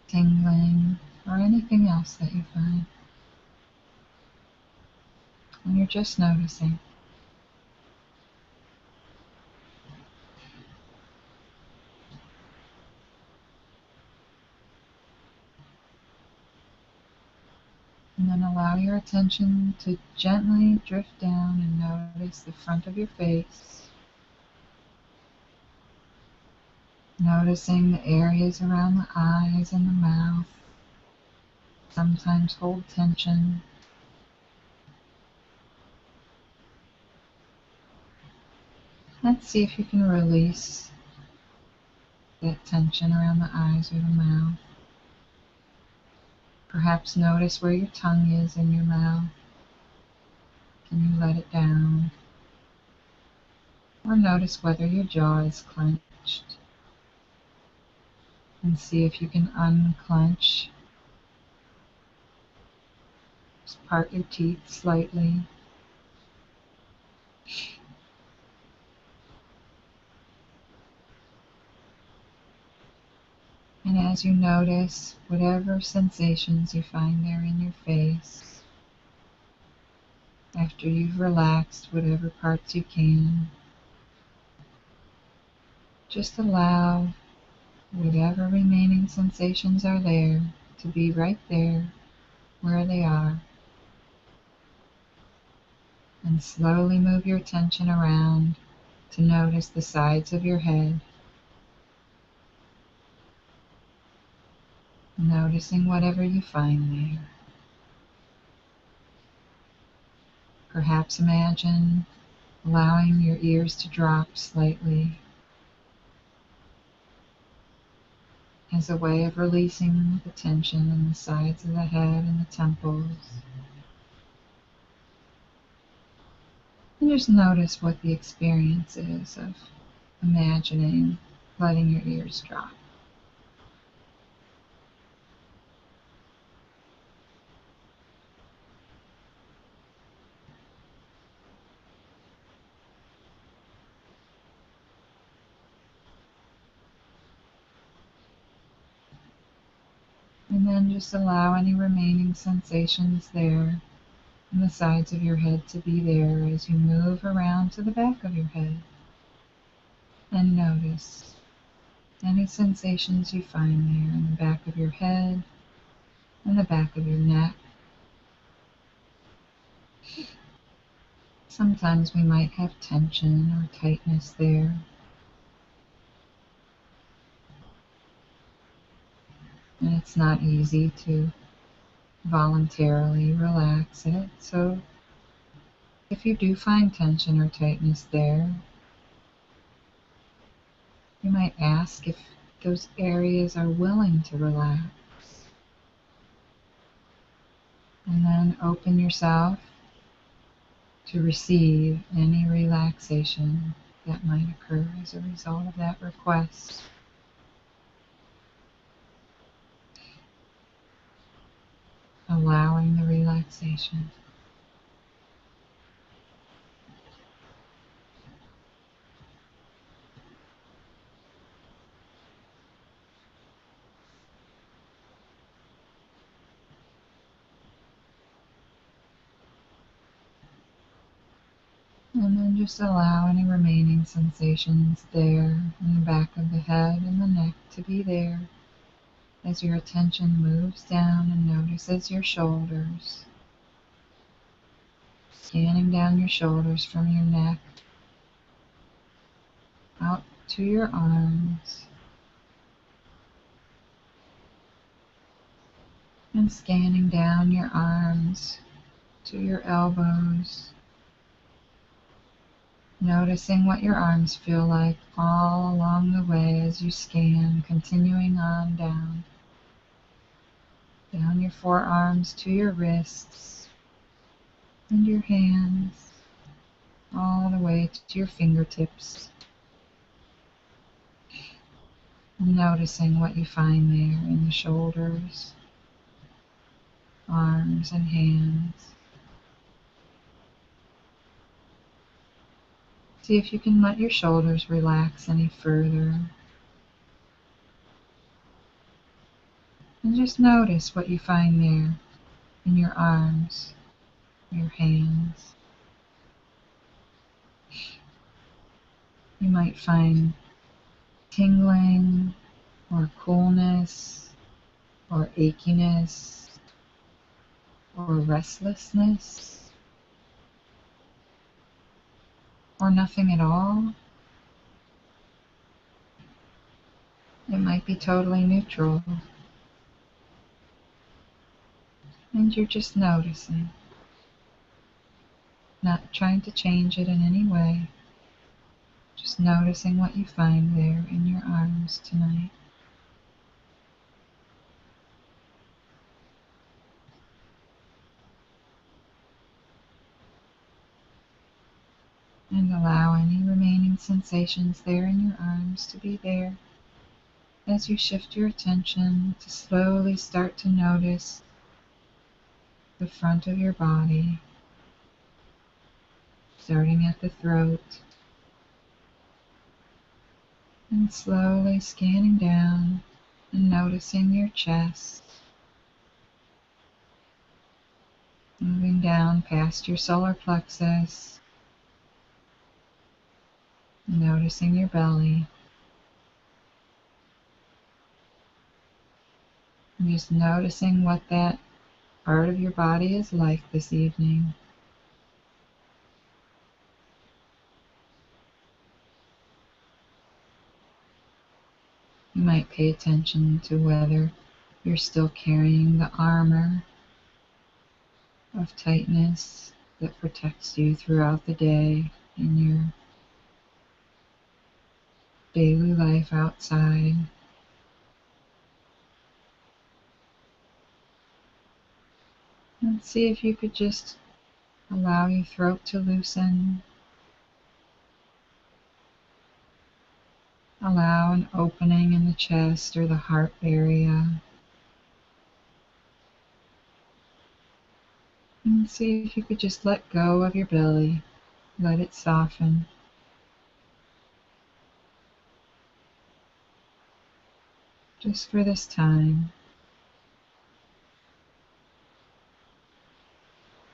tingling, or anything else that you find. And you're just noticing. And then allow your attention to gently drift down and notice the front of your face. Noticing the areas around the eyes and the mouth sometimes hold tension. Let's see if you can release that tension around the eyes or the mouth. Perhaps notice where your tongue is in your mouth. Can you let it down? Or notice whether your jaw is clenched. And see if you can unclench. Just part your teeth slightly. And as you notice whatever sensations you find there in your face, after you've relaxed whatever parts you can, just allow whatever remaining sensations are there to be right there where they are. And slowly move your attention around to notice the sides of your head. Noticing whatever you find there. Perhaps imagine allowing your ears to drop slightly as a way of releasing the tension in the sides of the head and the temples. And just notice what the experience is of imagining letting your ears drop. And then just allow any remaining sensations there in the sides of your head to be there as you move around to the back of your head. And notice any sensations you find there in the back of your head and the back of your neck. Sometimes we might have tension or tightness there. And it's not easy to voluntarily relax it. So if you do find tension or tightness there, you might ask if those areas are willing to relax. And then open yourself to receive any relaxation that might occur as a result of that request. Allowing the relaxation. And then just allow any remaining sensations there in the back of the head and the neck to be there as your attention moves down and notices your shoulders. Scanning down your shoulders from your neck out to your arms. And scanning down your arms to your elbows. Noticing what your arms feel like all along the way as you scan, continuing on down. Down your forearms to your wrists and your hands, all the way to your fingertips. Noticing what you find there in the shoulders, arms, and hands. See if you can let your shoulders relax any further. And just notice what you find there in your arms, your hands. You might find tingling or coolness or achiness or restlessness or nothing at all. It might be totally neutral. And you're just noticing, not trying to change it in any way. Just noticing what you find there in your arms tonight. And allow any remaining sensations there in your arms to be there as you shift your attention to slowly start to notice the front of your body, starting at the throat and slowly scanning down and noticing your chest, moving down past your solar plexus, noticing your belly, and just noticing what that part of your body is like this evening. You might pay attention to whether you're still carrying the armor of tightness that protects you throughout the day in your daily life outside. And see if you could just allow your throat to loosen. Allow an opening in the chest or the heart area. And see if you could just let go of your belly. Let it soften. Just for this time,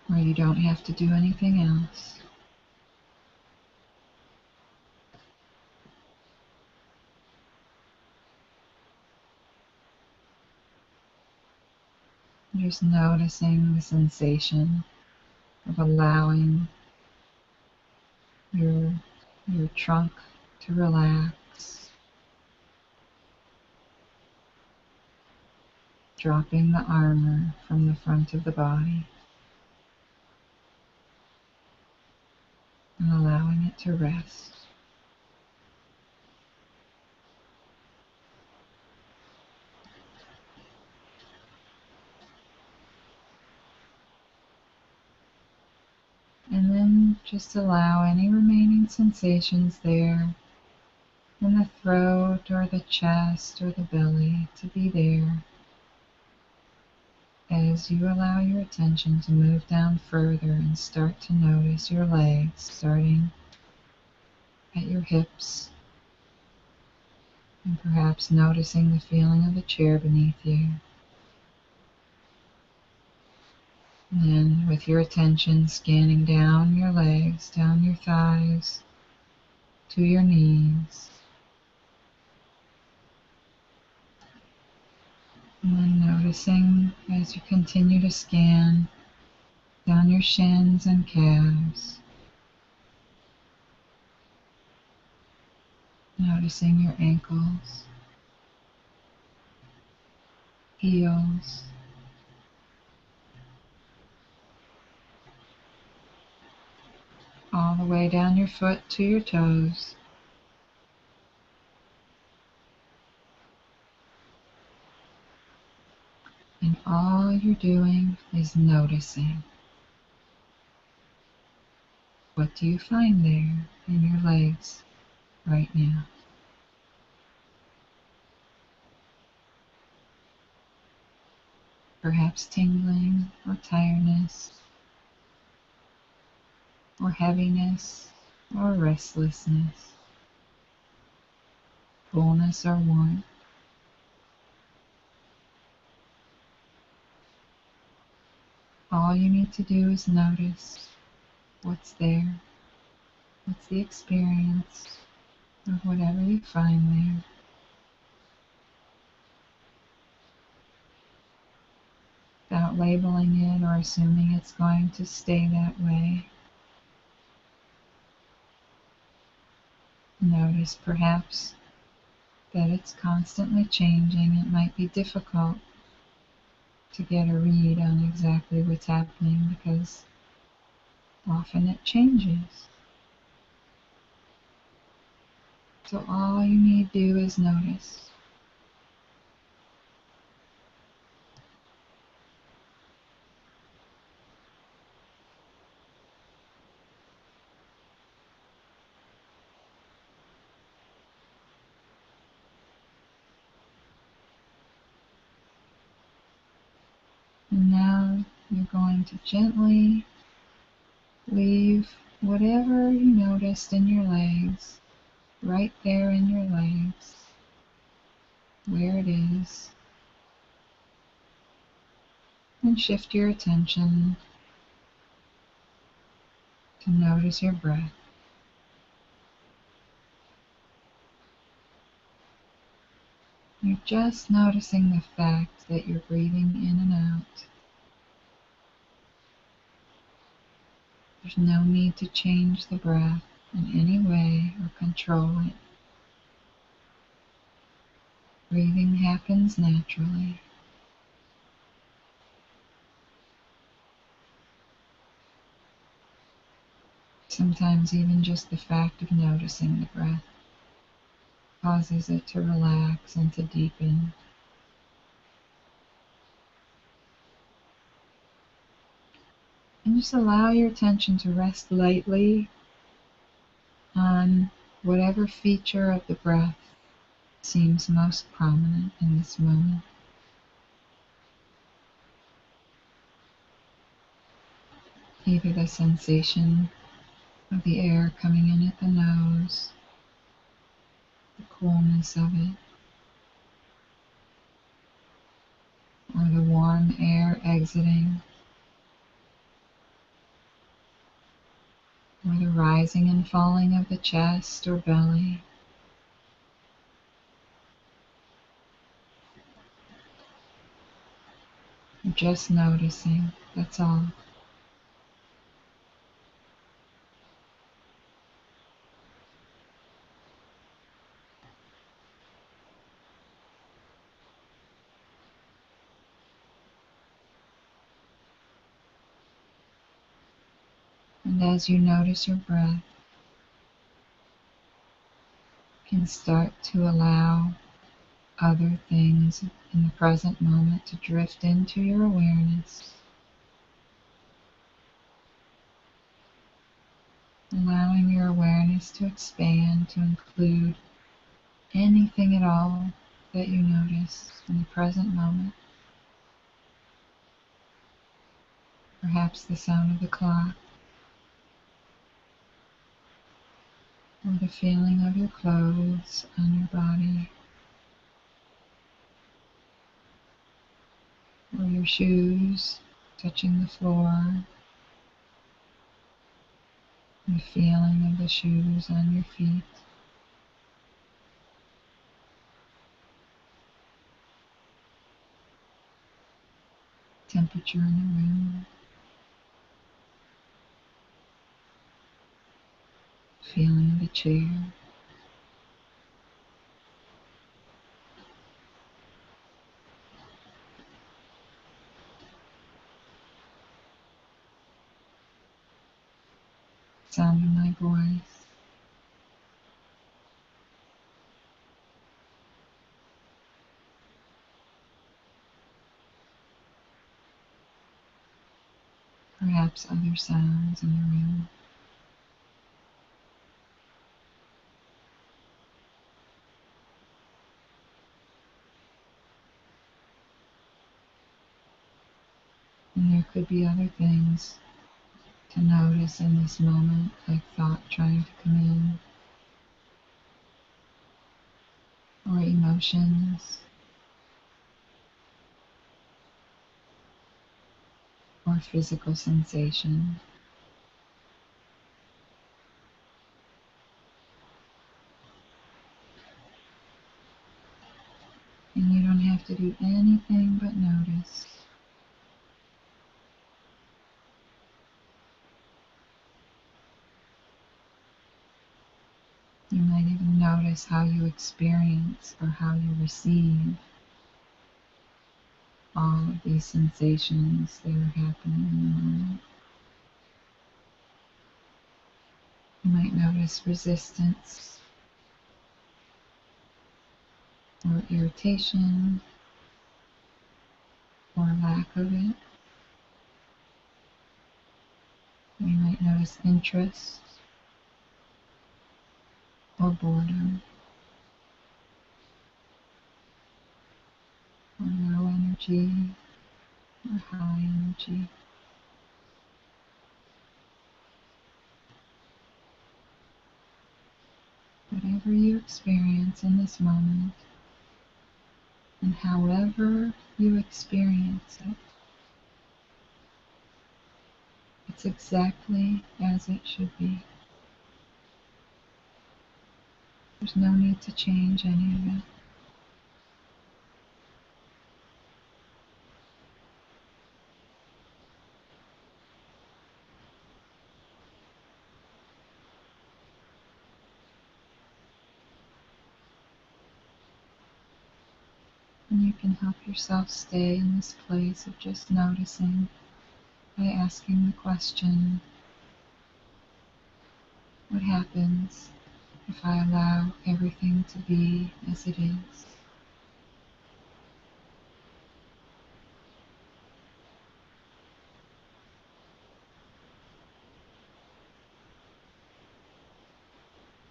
where you don't have to do anything else. Just noticing the sensation of allowing your trunk to relax, dropping the armor from the front of the body and allowing it to rest. And then just allow any remaining sensations there in the throat or the chest or the belly to be there as you allow your attention to move down further and start to notice your legs, starting at your hips and perhaps noticing the feeling of the chair beneath you. And then with your attention scanning down your legs, down your thighs, to your knees. And then noticing as you continue to scan down your shins and calves. Noticing your ankles, heels, all the way down your foot to your toes. And all you're doing is noticing. What do you find there in your legs right now? perhaps tingling or tiredness or heaviness or restlessness, fullness or warmth. All you need to do is notice what's there, what's the experience of whatever you find there. Without labeling it or assuming it's going to stay that way. Notice perhaps that it's constantly changing. It might be difficult to get a read on exactly what's happening because often it changes. So all you need to do is notice. And now you're going to gently leave whatever you noticed in your legs, right there in your legs, where it is, and shift your attention to notice your breath. You're just noticing the fact that you're breathing in and out. There's no need to change the breath in any way or control it. Breathing happens naturally. Sometimes even just the fact of noticing the breath causes it to relax and to deepen. And just allow your attention to rest lightly on whatever feature of the breath seems most prominent in this moment. Either the sensation of the air coming in at the nose, the coolness of it, or the warm air exiting, or the rising and falling of the chest or belly. Just noticing, that's all. And as you notice your breath, you can start to allow other things in the present moment to drift into your awareness, allowing your awareness to expand to include anything at all that you notice in the present moment. Perhaps the sound of the clock, or the feeling of your clothes on your body, or your shoes touching the floor, the feeling of the shoes on your feet. Temperature in the room, feeling of the chair. Sound of my voice. Perhaps other sounds in the room. And there could be other things to notice in this moment, like thought trying to come in, or emotions, or physical sensation. And you don't have to do anything but notice. You might even notice how you experience or how you receive all of these sensations that are happening in the moment. You might notice resistance or irritation or lack of it. You might notice interest or boredom or low energy or high energy. Whatever you experience in this moment, and however you experience it, it's exactly as it should be. There's no need to change any of it. And you can help yourself stay in this place of just noticing by asking the question, what happens if I allow everything to be as it is?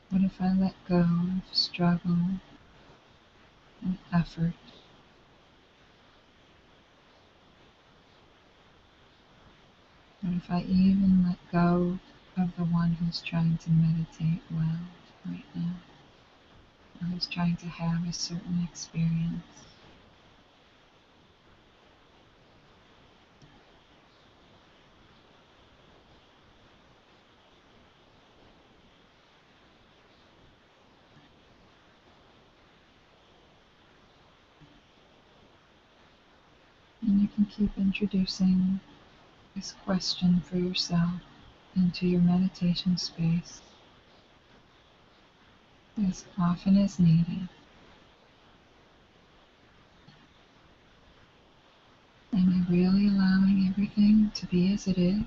What if I let go of struggle and effort? What if I even let go of the one who's trying to meditate well right now, or who's trying to have a certain experience? And you can keep introducing this question for yourself into your meditation space as often as needed. Am I really allowing everything to be as it is?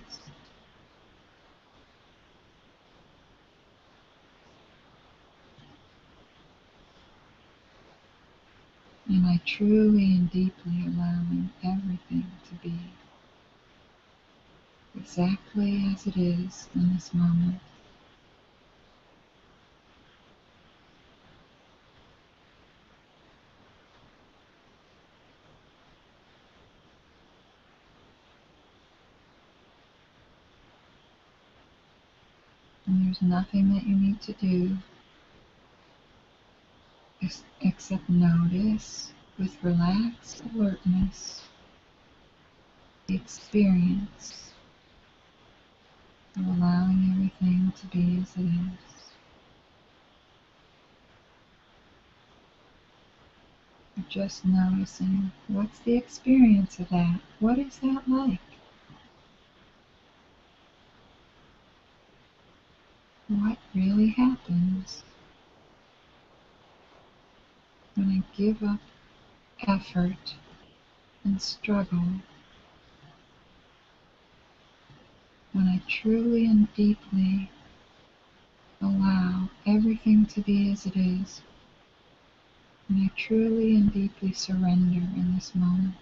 Am I truly and deeply allowing everything to be exactly as it is in this moment? And there's nothing that you need to do except notice with relaxed alertness the experience of allowing everything to be as it is. Just noticing, what's the experience of that? What is that like? What really happens when I give up effort and struggle, when I truly and deeply allow everything to be as it is, when I truly and deeply surrender in this moment?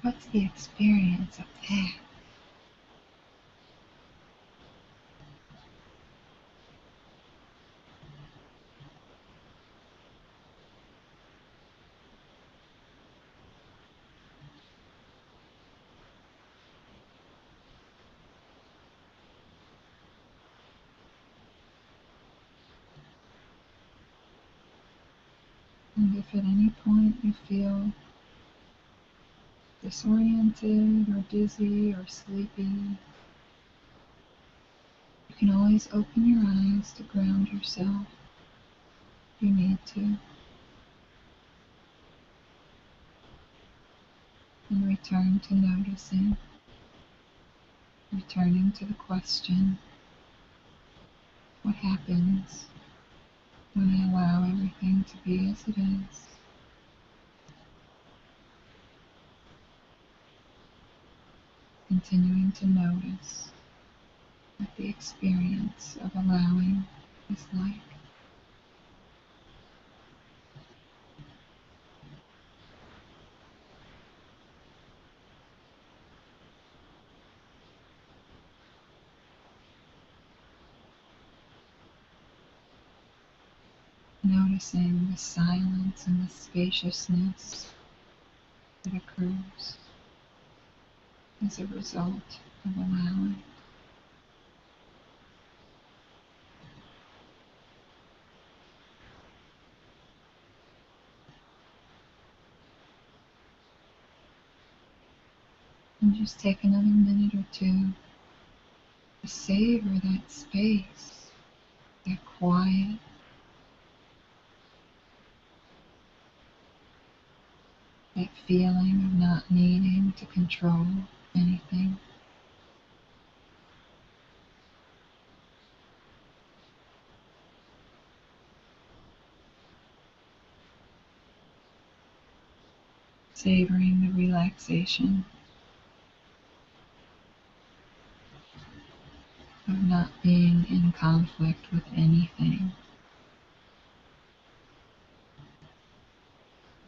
What's the experience of that? And if at any point you feel disoriented or dizzy or sleepy, you can always open your eyes to ground yourself if you need to, and return to noticing, returning to the question, what happens when I allow everything to be as it is? Continuing to notice what the experience of allowing is like. Noticing the silence and the spaciousness that occurs as a result of allowing. And just take another minute or two to savor that space, that quiet, that feeling of not needing to control anything. Savoring the relaxation of not being in conflict with anything,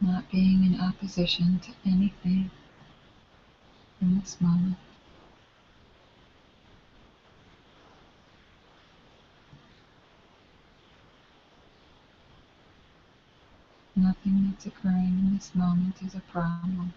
not being in opposition to anything in this moment. Nothing that's occurring in this moment is a problem.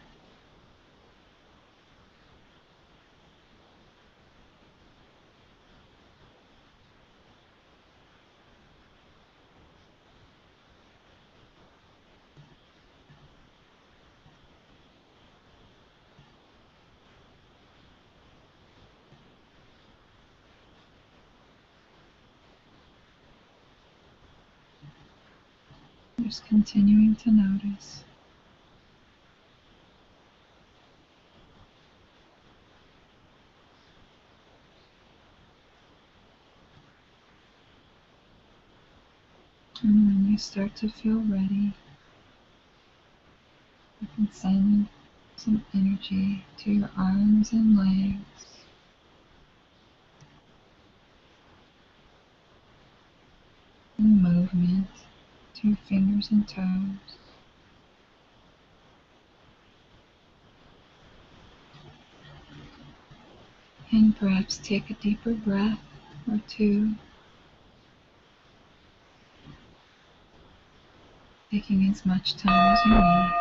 Just continuing to notice. And when you start to feel ready, you can send some energy to your arms and legs, and movement to your fingers and toes. And perhaps take a deeper breath or two, taking as much time as you need.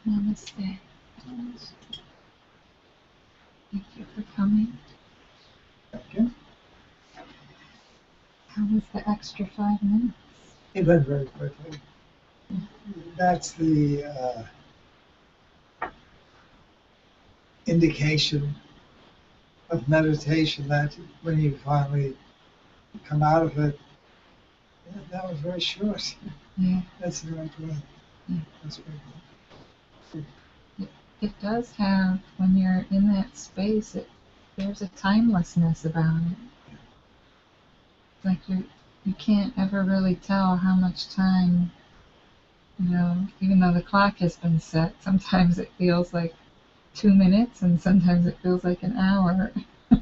Namaste. Thank you for coming. Okay. How was the extra 5 minutes? It went very quickly. That's the indication of meditation, that when you finally come out of it, That was very short. Yeah. That's the right way. Yeah. That's very good. It does have, when you're in that space, there's a timelessness about it. Like you can't ever really tell how much time, even though the clock has been set, sometimes it feels like 2 minutes and sometimes it feels like an hour. Yeah,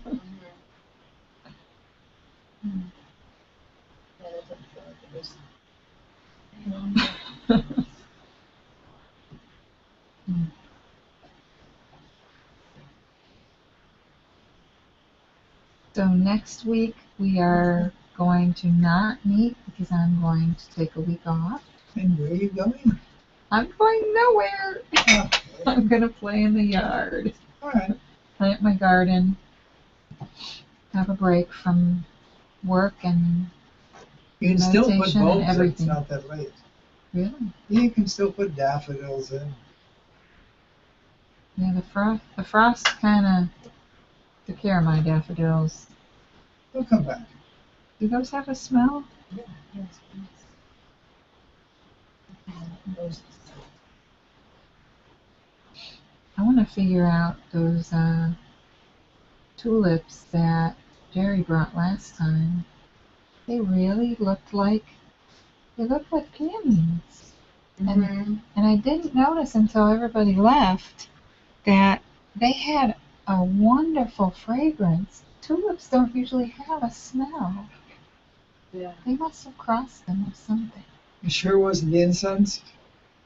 that didn't feel like it was any longer. So next week we are going to not meet because I'm going to take a week off. And where are you going? I'm going nowhere. Okay. I'm going to play in the yard, All right. plant my garden, have a break from work and You can still put meditation and bulbs in. It's everything. not that late. Really? You can still put daffodils in. Yeah, the frost kind of took care of my daffodils. They'll come back. Do those have a smell? Yeah, yes, yes. I want to figure out those tulips that Jerry brought last time. They really looked like peonies. And I didn't notice until everybody left that they had a wonderful fragrance. Tulips don't usually have a smell. Yeah. They must have crossed them with something. You sure wasn't the incense?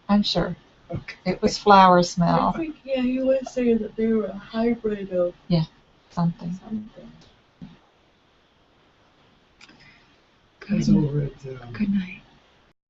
I'm sure. Okay. It was flower I smell. think, yeah, you were saying that they were a hybrid of Something. something. That's over at Good night.